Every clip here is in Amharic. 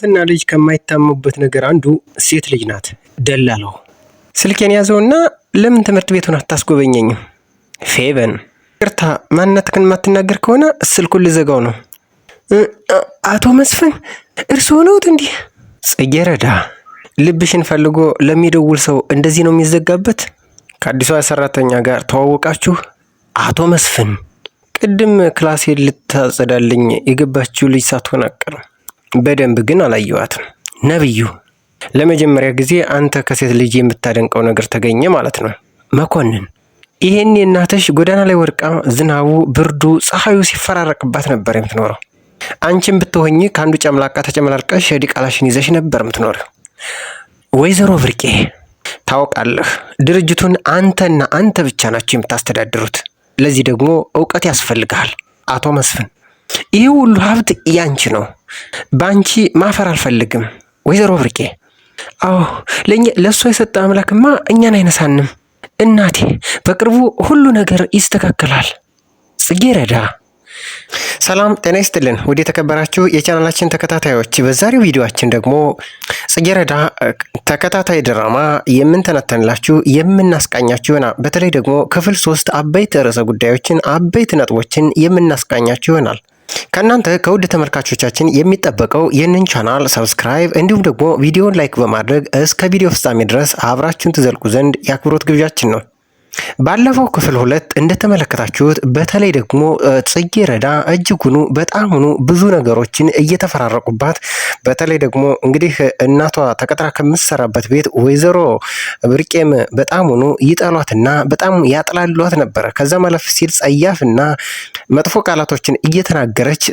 እና ልጅ ከማይታሙበት ነገር አንዱ ሴት ልጅ ናት። ደላላው ስልኬን ያዘውና ለምን ትምህርት ቤቱን አታስጎበኘኝም? ፌቨን ይቅርታ፣ ማንነትህን ማትናገር ከሆነ ስልኩን ልዘጋው ነው። አቶ መስፍን እርስዎ ነዎት እንዲህ? ጽጌረዳ ልብሽን ፈልጎ ለሚደውል ሰው እንደዚህ ነው የሚዘጋበት? ከአዲሷ ሰራተኛ ጋር ተዋወቃችሁ? አቶ መስፍን ቅድም ክላሴን ልታጸዳልኝ የገባችው ልጅ ሳትሆን አትቀርም። በደንብ ግን አላየዋትም። ነብዩ ለመጀመሪያ ጊዜ አንተ ከሴት ልጅ የምታደንቀው ነገር ተገኘ ማለት ነው። መኮንን ይሄን የእናትሽ ጎዳና ላይ ወድቃ ዝናቡ፣ ብርዱ፣ ፀሐዩ ሲፈራረቅባት ነበር የምትኖረው። አንቺም ብትሆኚ ከአንዱ ጨምላቃ ተጨመላልቀሽ ዲቃላሽን ይዘሽ ነበር የምትኖረው። ወይዘሮ ብርቄ ታውቃለህ፣ ድርጅቱን አንተና አንተ ብቻ ናቸው የምታስተዳድሩት። ለዚህ ደግሞ እውቀት ያስፈልጋል። አቶ መስፍን ይህ ሁሉ ሀብት ያንቺ ነው። በአንቺ ማፈር አልፈልግም። ወይዘሮ ብርቄ አዎ፣ ለእሷ የሰጠ አምላክማ እኛን አይነሳንም። እናቴ በቅርቡ ሁሉ ነገር ይስተካከላል። ጽጌረዳ ሰላም ጤና ይስጥልን። ወደ የተከበራችሁ የቻናላችን ተከታታዮች፣ በዛሬው ቪዲዮአችን ደግሞ ጽጌረዳ ተከታታይ ድራማ የምንተነተንላችሁ የምናስቃኛችሁ ይሆናል። በተለይ ደግሞ ክፍል 3 አበይት ርዕሰ ጉዳዮችን አበይት ነጥቦችን የምናስቃኛችሁ ይሆናል። ከእናንተ ከውድ ተመልካቾቻችን የሚጠበቀው ይህንን ቻናል ሰብስክራይብ እንዲሁም ደግሞ ቪዲዮን ላይክ በማድረግ እስከ ቪዲዮ ፍጻሜ ድረስ አብራችሁን ትዘልቁ ዘንድ የአክብሮት ግብዣችን ነው። ባለፈው ክፍል 2 እንደተመለከታችሁት በተለይ ደግሞ ጽጌረዳ እጅጉኑ በጣሙኑ ብዙ ነገሮችን እየተፈራረቁባት፣ በተለይ ደግሞ እንግዲህ እናቷ ተቀጥራ ከምትሰራበት ቤት ወይዘሮ ብርቄም በጣሙኑ ይጠሏትና በጣም ያጥላሏት ነበረ። ከዛ ማለፍ ሲል ጸያፍና መጥፎ ቃላቶችን እየተናገረች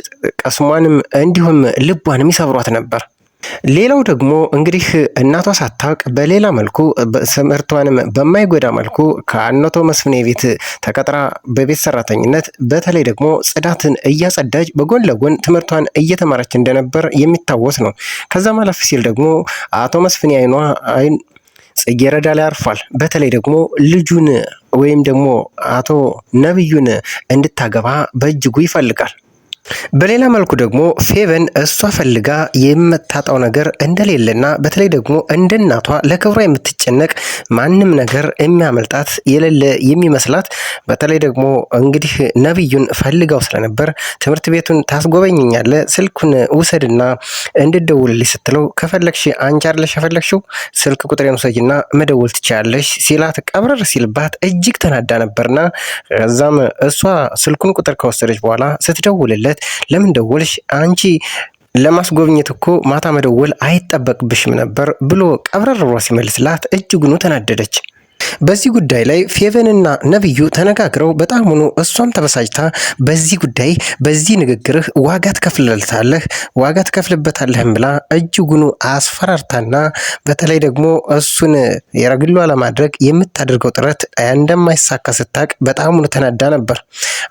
ቀስሟንም እንዲሁም ልቧንም ይሰብሯት ነበር። ሌላው ደግሞ እንግዲህ እናቷ ሳታውቅ በሌላ መልኩ ትምህርቷንም በማይጎዳ መልኩ ከአቶ መስፍኔ ቤት ተቀጥራ በቤት ሰራተኝነት በተለይ ደግሞ ጽዳትን እያጸዳጅ በጎን ለጎን ትምህርቷን እየተማረች እንደነበር የሚታወስ ነው። ከዛ ማለፍ ሲል ደግሞ አቶ መስፍኔ አይን ጽጌረዳ ላይ አርፏል። በተለይ ደግሞ ልጁን ወይም ደግሞ አቶ ነብዩን እንድታገባ በእጅጉ ይፈልጋል። በሌላ መልኩ ደግሞ ፌቨን እሷ ፈልጋ የምታጣው ነገር እንደሌለና በተለይ ደግሞ እንደ እናቷ ለክብሯ የምትጨነቅ ማንም ነገር የሚያመልጣት የሌለ የሚመስላት፣ በተለይ ደግሞ እንግዲህ ነብዩን ፈልጋው ስለነበር ትምህርት ቤቱን ታስጎበኘኛለ፣ ስልኩን ውሰድና እንድደውልልሽ ስትለው ከፈለግሽ አንቺ አይደለሽ የፈለግሽው ስልክ ቁጥሬን ውሰጂና መደወል ትችያለሽ ሲላት ቀብረር ሲልባት እጅግ ተናዳ ነበርና ከዛም እሷ ስልኩን ቁጥር ከወሰደች በኋላ ስትደውልለት ለምን ደወልሽ? አንቺ ለማስጎብኘት እኮ ማታ መደወል አይጠበቅብሽም ነበር ብሎ ቀብረር ብሎ ሲመልስላት እጅጉኑ ተናደደች። በዚህ ጉዳይ ላይ ፌቨንና ነብዩ ተነጋግረው በጣም ሆኖ እሷም ተበሳጭታ በዚህ ጉዳይ በዚህ ንግግርህ ዋጋ ትከፍልበታለህም ብላ እጅጉኑ አስፈራርታና በተለይ ደግሞ እሱን የረግሏ ለማድረግ የምታደርገው ጥረት እንደማይሳካ ስታቅ በጣም ሆኖ ተናዳ ነበር።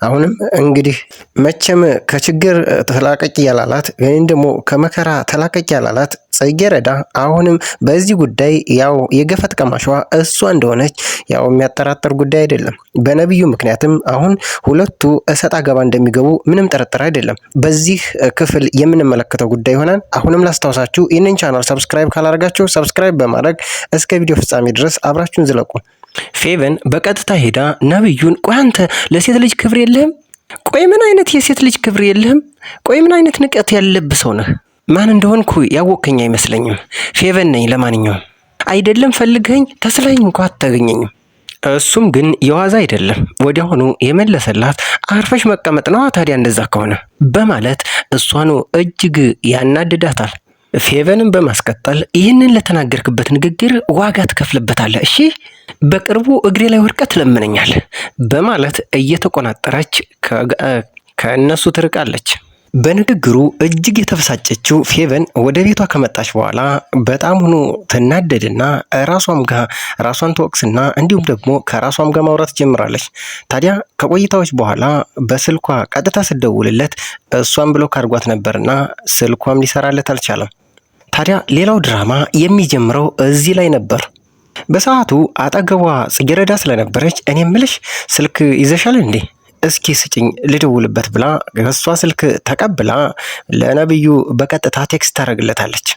አሁንም እንግዲህ መቼም ከችግር ተላቀቂ ያላላት ወይም ደግሞ ከመከራ ተላቀቂ ያላላት ጽጌረዳ አሁንም በዚህ ጉዳይ ያው የገፈት ቀማሿ እሷ እንደሆነች ያው የሚያጠራጥር ጉዳይ አይደለም። በነብዩ ምክንያትም አሁን ሁለቱ እሰጥ አገባ እንደሚገቡ ምንም ጥርጥር አይደለም። በዚህ ክፍል የምንመለከተው ጉዳይ ይሆናል። አሁንም ላስታውሳችሁ ይህንን ቻናል ሰብስክራይብ ካላደረጋችሁ ሰብስክራይብ በማድረግ እስከ ቪዲዮ ፍጻሜ ድረስ አብራችሁን ዝለቁ። ፌቨን በቀጥታ ሄዳ ነብዩን ቆይ አንተ ለሴት ልጅ ክብር የለህም? ቆይ ምን አይነት የሴት ልጅ ክብር የለህም? ቆይ ምን አይነት ንቀት ያለብህ ሰው ነህ? ማን እንደሆንኩ ያወቀኝ አይመስለኝም። ፌቨን ነኝ። ለማንኛውም አይደለም ፈልገኝ ተስለኝ እንኳን አታገኘኝም። እሱም ግን የዋዛ አይደለም። ወዲያውኑ የመለሰላት አርፈሽ መቀመጥ ነው ታዲያ እንደዛ ከሆነ በማለት እሷኑ እጅግ ያናድዳታል። ፌቨንን በማስቀጠል ይህንን ለተናገርክበት ንግግር ዋጋ ትከፍልበታለህ፣ እሺ በቅርቡ እግሬ ላይ ወድቀህ ትለምነኛለህ በማለት እየተቆናጠረች ከእነሱ ትርቃለች። በንግግሩ እጅግ የተበሳጨችው ፌቨን ወደ ቤቷ ከመጣች በኋላ በጣም ሆኖ ትናደድና ራሷን ትወቅስና እንዲሁም ደግሞ ከራሷም ጋር ማውራት ጀምራለች። ታዲያ ከቆይታዎች በኋላ በስልኳ ቀጥታ ስደውልለት እሷን ብሎክ አድርጓት ነበርና ስልኳም ሊሰራለት አልቻለም። ታዲያ ሌላው ድራማ የሚጀምረው እዚህ ላይ ነበር። በሰዓቱ አጠገቧ ጽጌረዳ ስለነበረች እኔ ምልሽ ስልክ ይዘሻል እንዴ እስኪ ስጭኝ ልደውልበት ብላ ከሷ ስልክ ተቀብላ ለነብዩ በቀጥታ ቴክስት ታደርግለታለች።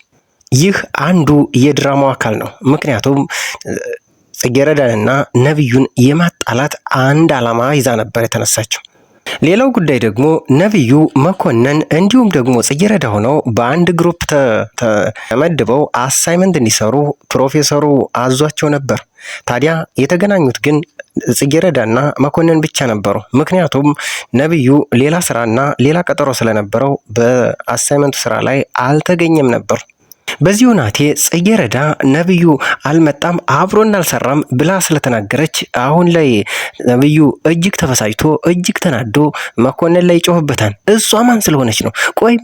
ይህ አንዱ የድራማው አካል ነው። ምክንያቱም ጽጌረዳንና ነብዩን የማጣላት አንድ ዓላማ ይዛ ነበር የተነሳችው። ሌላው ጉዳይ ደግሞ ነብዩ መኮንን እንዲሁም ደግሞ ጽጌረዳ ሆነው በአንድ ግሩፕ ተመድበው አሳይመንት እንዲሰሩ ፕሮፌሰሩ አዟቸው ነበር። ታዲያ የተገናኙት ግን ጽጌረዳና መኮንን ብቻ ነበሩ። ምክንያቱም ነብዩ ሌላ ስራና ሌላ ቀጠሮ ስለነበረው በአሳይመንቱ ስራ ላይ አልተገኘም ነበር። በዚሁ ናቴ ጽጌረዳ ነብዩ አልመጣም አብሮን አልሰራም ብላ ስለተናገረች አሁን ላይ ነብዩ እጅግ ተበሳጭቶ እጅግ ተናዶ መኮንን ላይ ጮህበታል። እሷ ማን ስለሆነች ነው? ቆይ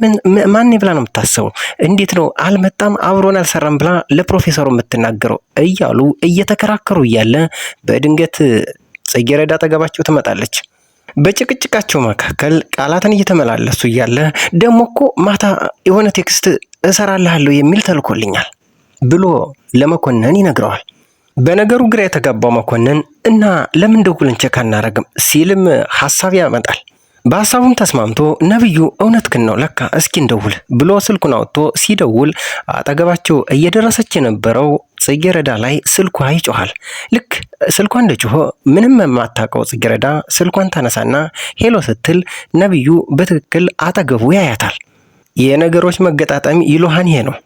ማን ብላ ነው የምታስበው? እንዴት ነው አልመጣም አብሮን አልሰራም ብላ ለፕሮፌሰሩ የምትናገረው? እያሉ እየተከራከሩ እያለ በድንገት ጽጌረዳ አጠገባቸው ትመጣለች። በጭቅጭቃቸው መካከል ቃላትን እየተመላለሱ እያለ ደሞ እኮ ማታ የሆነ ቴክስት እሰራልሃለሁ የሚል ተልኮልኛል ብሎ ለመኮንን ይነግረዋል። በነገሩ ግራ የተጋባው መኮንን እና ለምን ደውለን ቼክ አናረግም ሲልም ሐሳብ ያመጣል። በሐሳቡም ተስማምቶ ነብዩ እውነትህን ነው ለካ እስኪ እንደውል ብሎ ስልኩን አውጥቶ ሲደውል አጠገባቸው እየደረሰች የነበረው ጽጌረዳ ላይ ስልኳ ይጮሃል። ልክ ስልኳ እንደጮኸ ምንም የማታውቀው ጽጌረዳ ስልኳን ታነሳና ሄሎ ስትል ነብዩ በትክክል አጠገቡ ያያታል። የነገሮች መገጣጠም ይሉሃን ይሄ ነው።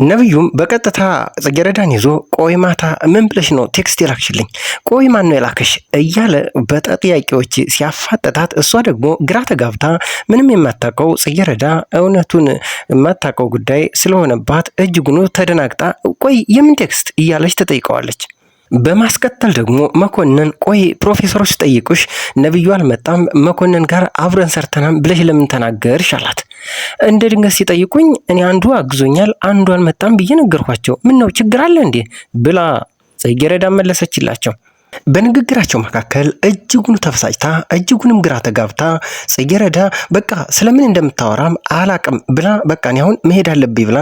ነብዩም በቀጥታ ጽጌረዳን ይዞ ቆይ ማታ ምን ብለሽ ነው ቴክስት የላክሽልኝ? ቆይ ማን ነው የላከሽ? እያለ በጥያቄዎች ሲያፋጠጣት እሷ ደግሞ ግራ ተጋብታ ምንም የማታውቀው ጽጌረዳ እውነቱን የማታውቀው ጉዳይ ስለሆነባት እጅጉኑ ተደናግጣ ቆይ የምን ቴክስት እያለች ትጠይቀዋለች። በማስከተል ደግሞ መኮንን ቆይ ፕሮፌሰሮች ጠይቁሽ ነብዩ አልመጣም መኮንን ጋር አብረን ሰርተናል ብለሽ ለምን ተናገርሽ አላት። እንደ ድንገት ሲጠይቁኝ እኔ አንዱ አግዞኛል አንዱ አልመጣም ብዬ ነገርኳቸው። ምን ነው ችግር አለ እንዴ ብላ ጽጌረዳ መለሰችላቸው። በንግግራቸው መካከል እጅጉን ተፈሳጭታ እጅጉንም ግራ ተጋብታ ጽጌረዳ በቃ ስለምን እንደምታወራም አላቅም ብላ በቃ እኔ አሁን መሄድ አለብኝ ብላ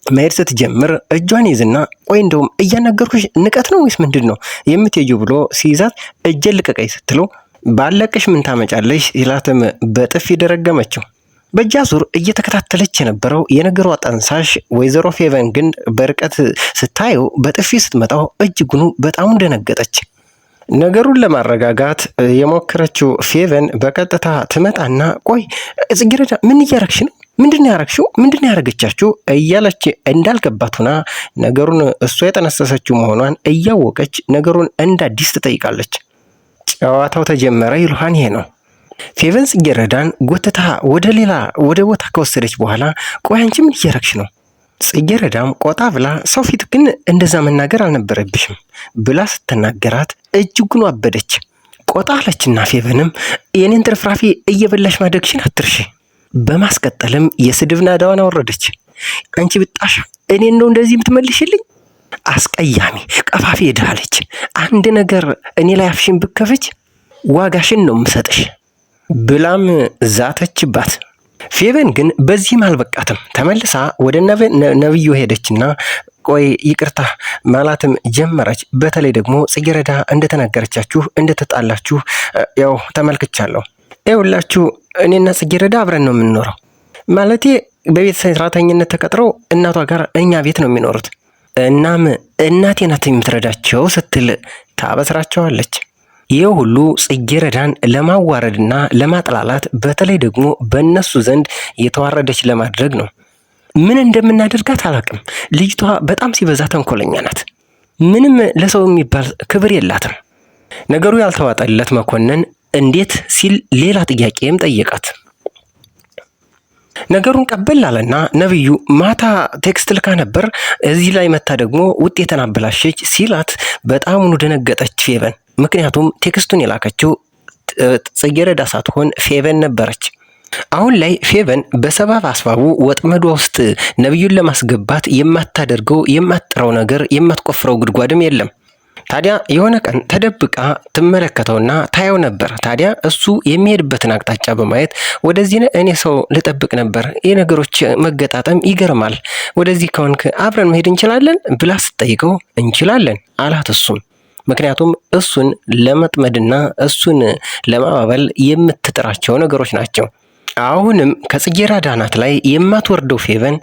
መሄድ ስትጀምር እጇን ይዝና ቆይ እንደውም እያናገርኩሽ ንቀት ነው ወይስ ምንድን ነው የምትሄጂው ብሎ ሲይዛት እጄን ልቀቀኝ ስትለው ባለቅሽ ምን ታመጫለሽ ሲላትም በጥፊ ደረገመችው። በጃዙር እየተከታተለች የነበረው የነገሯ ጠንሳሽ ወይዘሮ ፌቨን ግን በርቀት ስታየው በጥፊ ስትመጣው እጅጉኑ በጣም ደነገጠች። ነገሩን ለማረጋጋት የሞከረችው ፌቨን በቀጥታ ትመጣና ቆይ ጽጌረዳ ምን እያረግሽ ነው? ምንድነው ያረግሽው? ምንድነው ያረገቻችሁ? እያለች እንዳልገባት ሆና ነገሩን እሷ የጠነሰሰችው መሆኗን እያወቀች ነገሩን እንደ አዲስ ትጠይቃለች። ጨዋታው ተጀመረ ይሉሃን ይሄ ነው። ፌቨን ጽጌረዳን ጎትታ ወደ ቦታ ከወሰደች በኋላ ቆይ አንቺ ምን እያረግሽ ነው? ጽጌረዳም ቆጣ ብላ ሰው ፊት ግን እንደዛ መናገር አልነበረብሽም ብላ ስትናገራት እጅጉን አበደች። ቆጣ አለችና ፌቨንም የኔን ትርፍራፊ እየበላሽ ማደግሽን አትርሺ። በማስቀጠልም የስድብ ናዳዋን አወረደች። አንቺ ብጣሽ እኔን ነው እንደዚህ የምትመልሽልኝ? አስቀያሚ ቀፋፊ ሄዳለች። አንድ ነገር እኔ ላይ አፍሽን ብከፍች ዋጋሽን ነው የምሰጥሽ ብላም ዛተችባት። ፌቨን ግን በዚህም አልበቃትም። ተመልሳ ወደ ነብዩ ሄደችና ቆይ ይቅርታ ማለትም ጀመረች። በተለይ ደግሞ ጽጌረዳ እንደተናገረቻችሁ እንደተጣላችሁ ያው ተመልክቻለሁ። ይኸውላችሁ እኔና ጽጌረዳ አብረን ነው የምንኖረው። ማለቴ በቤት ሰራተኝነት ተቀጥረው እናቷ ጋር እኛ ቤት ነው የሚኖሩት። እናም እናቴ ናት የምትረዳቸው ስትል ታበስራቸዋለች። ይህ ሁሉ ጽጌረዳን ለማዋረድና ለማጥላላት በተለይ ደግሞ በእነሱ ዘንድ የተዋረደች ለማድረግ ነው። ምን እንደምናደርጋት አላቅም። ልጅቷ በጣም ሲበዛ ተንኮለኛ ናት። ምንም ለሰው የሚባል ክብር የላትም። ነገሩ ያልተዋጠለት መኮንን እንዴት ሲል ሌላ ጥያቄም ጠየቃት። ነገሩን ቀበል አለና ነብዩ ማታ ቴክስት ልካ ነበር እዚህ ላይ መታ ደግሞ ውጤትን አበላሸች ሲላት በጣም ደነገጠች ፌቨን። ምክንያቱም ቴክስቱን የላከችው ጽጌረዳ ሳትሆን ፌቨን ነበረች። አሁን ላይ ፌቨን በሰበብ አስባቡ ወጥመዷ ውስጥ ነብዩን ለማስገባት የማታደርገው የማትጥረው ነገር የማትቆፍረው ጉድጓድም የለም። ታዲያ የሆነ ቀን ተደብቃ ትመለከተውና ታየው ነበር። ታዲያ እሱ የሚሄድበትን አቅጣጫ በማየት ወደዚህ እኔ ሰው ልጠብቅ ነበር፣ የነገሮች መገጣጠም ይገርማል፣ ወደዚህ ከሆንክ አብረን መሄድ እንችላለን ብላ ስትጠይቀው እንችላለን አላት። እሱም ምክንያቱም እሱን ለመጥመድና እሱን ለማባበል የምትጥራቸው ነገሮች ናቸው። አሁንም ከጽጌረዳ አናት ላይ የማትወርደው ፌቨን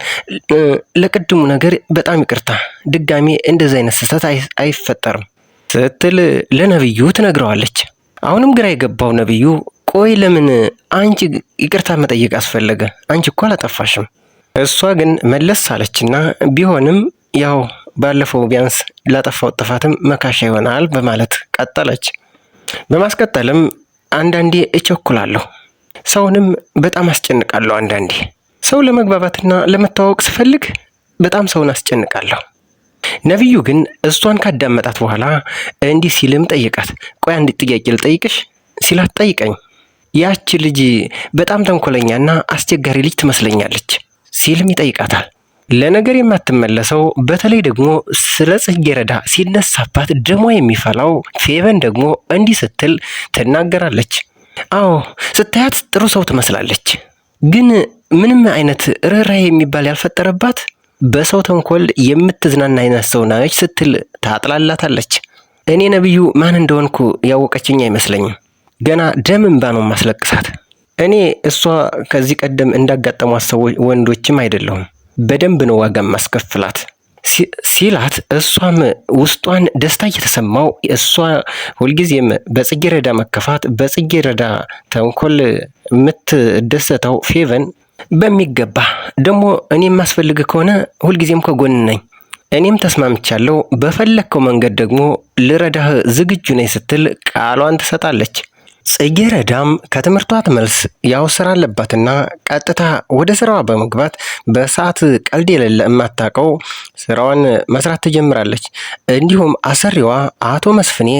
ለቅድሙ ነገር በጣም ይቅርታ፣ ድጋሜ እንደዚህ አይነት ስህተት አይፈጠርም ስትል ለነብዩ ትነግረዋለች። አሁንም ግራ የገባው ነብዩ ቆይ ለምን አንቺ ይቅርታ መጠየቅ አስፈለገ? አንቺ እኮ አላጠፋሽም። እሷ ግን መለስ አለችና ቢሆንም ያው ባለፈው ቢያንስ ላጠፋው ጥፋትም መካሻ ይሆናል በማለት ቀጠለች። በማስቀጠልም አንዳንዴ እቸኩላለሁ፣ ሰውንም በጣም አስጨንቃለሁ። አንዳንዴ ሰው ለመግባባትና ለመተዋወቅ ስፈልግ በጣም ሰውን አስጨንቃለሁ። ነብዩ ግን እሷን ካዳመጣት በኋላ እንዲህ ሲልም ጠይቃት፣ ቆይ አንድ ጥያቄ ልጠይቅሽ ሲላት፣ ጠይቀኝ። ያቺ ልጅ በጣም ተንኮለኛና አስቸጋሪ ልጅ ትመስለኛለች ሲልም ይጠይቃታል። ለነገር የማትመለሰው በተለይ ደግሞ ስለ ጽጌረዳ ሲነሳባት ደሟ የሚፈላው ፌቨን ደግሞ እንዲህ ስትል ትናገራለች። አዎ ስታያት ጥሩ ሰው ትመስላለች፣ ግን ምንም አይነት ርኅራኄ የሚባል ያልፈጠረባት በሰው ተንኮል የምትዝናና አይነት ሰው ነች ስትል ታጥላላታለች። እኔ ነብዩ ማን እንደሆንኩ ያወቀችኝ አይመስለኝም። ገና ደም እንባ ነው ማስለቅሳት። እኔ እሷ ከዚህ ቀደም እንዳጋጠሟት ሰዎች ወንዶችም አይደለሁም፣ በደንብ ነው ዋጋ ማስከፍላት ሲላት፣ እሷም ውስጧን ደስታ እየተሰማው እሷ ሁልጊዜም በጽጌረዳ መከፋት በጽጌረዳ ተንኮል የምትደሰተው ፌቨን በሚገባ ደግሞ እኔ የማስፈልግ ከሆነ ሁልጊዜም ከጎን ነኝ፣ እኔም ተስማምቻለሁ፣ በፈለግከው መንገድ ደግሞ ልረዳህ ዝግጁ ነኝ ስትል ቃሏን ትሰጣለች። ጽጌረዳም ከትምህርቷ መልስ ያው ስራ አለባትና ቀጥታ ወደ ስራዋ በመግባት በሰዓት ቀልድ የሌለ የማታውቀው ስራዋን መስራት ትጀምራለች። እንዲሁም አሰሪዋ አቶ መስፍኔ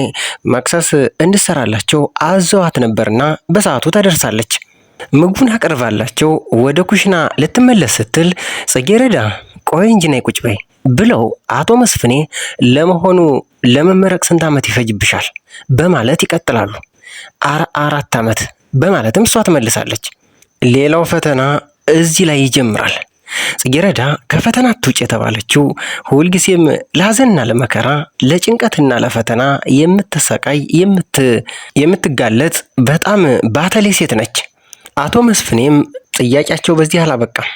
መክሰስ እንድሰራላቸው አዘዋት ነበርና በሰዓቱ ተደርሳለች። ምግቡን አቀርባላቸው ወደ ኩሽና ልትመለስ ስትል ጽጌረዳ ቆይ እንጂ ነይ ቁጭ በይ ብለው አቶ መስፍኔ ለመሆኑ ለመመረቅ ስንት ዓመት ይፈጅብሻል በማለት ይቀጥላሉ። 4 ዓመት በማለትም እሷ ትመልሳለች። ሌላው ፈተና እዚህ ላይ ይጀምራል። ጽጌረዳ ከፈተና አትውጭ የተባለችው ሁልጊዜም ለሐዘንና ለመከራ ለጭንቀትና ለፈተና የምትሰቃይ የምትጋለጥ በጣም ባተሌ ሴት ነች። አቶ መስፍኔም ጥያቄያቸው በዚህ አላበቃም።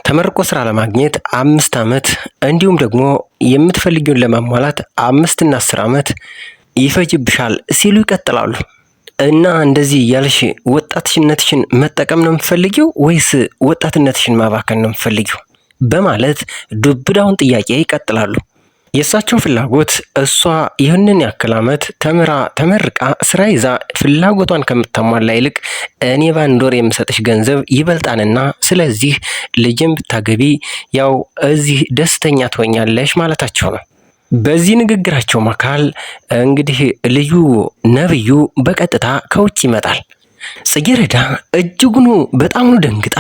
ተመርቆ ስራ ለማግኘት 5 ዓመት እንዲሁም ደግሞ የምትፈልጊውን ለማሟላት 5 እና 10 ዓመት ይፈጅብሻል ሲሉ ይቀጥላሉ። እና እንደዚህ ያልሽ ወጣትነትሽን መጠቀም ነው የምትፈልጊው ወይስ ወጣትነትሽን ማባከን ነው የምትፈልጊው በማለት ዱብዳውን ጥያቄ ይቀጥላሉ። የእሳቸው ፍላጎት እሷ ይህንን ያክል ዓመት ተመርቃ ስራ ይዛ ፍላጎቷን ከምታሟላ ይልቅ እኔ በአንድ ወር የምሰጥሽ ገንዘብ ይበልጣንና ስለዚህ ልጅን ብታገቢ ያው እዚህ ደስተኛ ትሆኛለሽ ማለታቸው ነው። በዚህ ንግግራቸው መካከል እንግዲህ ልዩ ነብዩ በቀጥታ ከውጭ ይመጣል። ጽጌረዳ እጅጉኑ በጣም ደንግጣ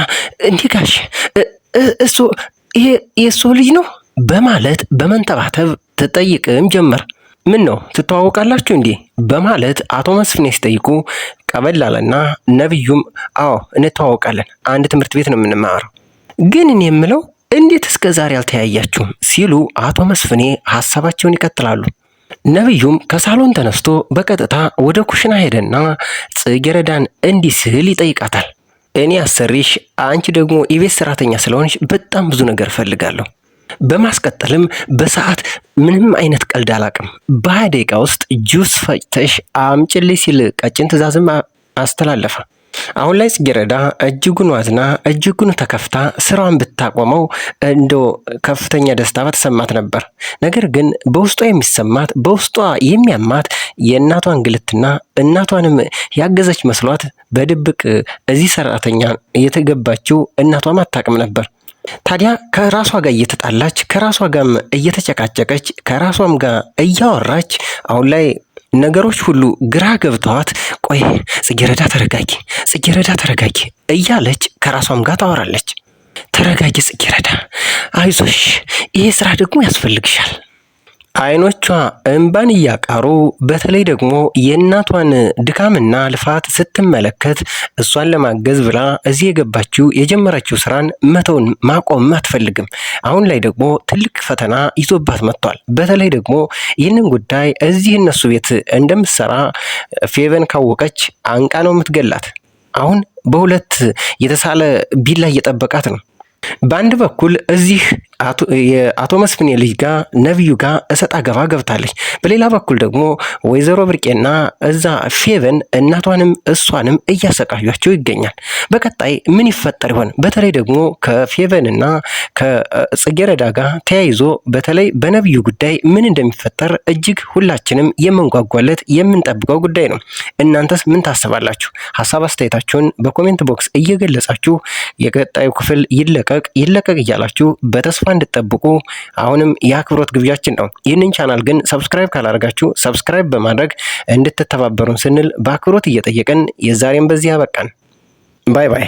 እንዲህ ጋሽ እሱ ይሄ የእሱ ልጅ ነው በማለት በመንተባተብ ትጠይቅም ጀመር። ምን ነው ትተዋወቃላችሁ እንዴ በማለት አቶ መስፍኔ ሲጠይቁ ቀበል አለና ነብዩም አዎ እንተዋወቃለን፣ አንድ ትምህርት ቤት ነው የምንማረው፣ ግን እኔ የምለው እንዴት እስከ ዛሬ አልተያያችሁም ሲሉ አቶ መስፍኔ ሐሳባቸውን ይቀጥላሉ። ነብዩም ከሳሎን ተነስቶ በቀጥታ ወደ ኩሽና ሄደና ጽጌረዳን እንዲህ ሲል ይጠይቃታል። እኔ አሰሪሽ፣ አንቺ ደግሞ የቤት ሰራተኛ ስለሆንሽ በጣም ብዙ ነገር እፈልጋለሁ። በማስቀጠልም በሰዓት ምንም አይነት ቀልድ አላቅም፣ በ20 ደቂቃ ውስጥ ጁስ ፈጭተሽ አምጪልኝ ሲል ቀጭን ትዕዛዝም አስተላለፈ። አሁን ላይ ጽጌረዳ እጅጉን ዋዝና እጅጉን ተከፍታ ስራዋን ብታቆመው እንደው ከፍተኛ ደስታ በተሰማት ነበር። ነገር ግን በውስጧ የሚሰማት በውስጧ የሚያማት የእናቷ እንግልትና እናቷንም ያገዘች መስሏት በድብቅ እዚህ ሰራተኛ የተገባችው እናቷም አታውቅም ነበር። ታዲያ ከራሷ ጋር እየተጣላች ከራሷ ጋርም እየተጨቃጨቀች ከራሷም ጋር እያወራች አሁን ላይ ነገሮች ሁሉ ግራ ገብተዋት ቆይ ጽጌረዳ ተረጋጊ እያለች ከራሷም ጋር ታወራለች። ተረጋጊ ጽጌረዳ፣ አይዞሽ፣ ይሄ ስራ ደግሞ ያስፈልግሻል፣ አይኖቿ እንባን እያቃሩ በተለይ ደግሞ የእናቷን ድካምና ልፋት ስትመለከት እሷን ለማገዝ ብላ እዚህ የገባችው የጀመረችው ስራን መተውን ማቆም አትፈልግም። አሁን ላይ ደግሞ ትልቅ ፈተና ይዞባት መጥቷል። በተለይ ደግሞ ይህንን ጉዳይ እዚህ እነሱ ቤት እንደምትሰራ ፌቨን ካወቀች አንቃ ነው የምትገላት። አሁን በሁለት የተሳለ ቢላ እየጠበቃት ነው። በአንድ በኩል እዚህ የአቶ መስፍኔ ልጅ ጋር ነብዩ ጋር እሰጣ ገባ ገብታለች። በሌላ በኩል ደግሞ ወይዘሮ ብርቄና እዛ ፌቨን እናቷንም እሷንም እያሰቃያቸው ይገኛል። በቀጣይ ምን ይፈጠር ይሆን? በተለይ ደግሞ ከፌቨንና ከጽጌረዳ ጋር ተያይዞ በተለይ በነብዩ ጉዳይ ምን እንደሚፈጠር እጅግ ሁላችንም የምንጓጓለት የምንጠብቀው ጉዳይ ነው። እናንተስ ምን ታስባላችሁ? ሀሳብ አስተያየታችሁን በኮሜንት ቦክስ እየገለጻችሁ የቀጣዩ ክፍል ይለቀቅ እያላችሁ በተስፋ እንድትጠብቁ አሁንም የአክብሮት ግብዣችን ነው። ይህንን ቻናል ግን ሰብስክራይብ ካላደረጋችሁ ሰብስክራይብ በማድረግ እንድትተባበሩን ስንል በአክብሮት እየጠየቅን የዛሬን በዚህ አበቃን። ባይ ባይ።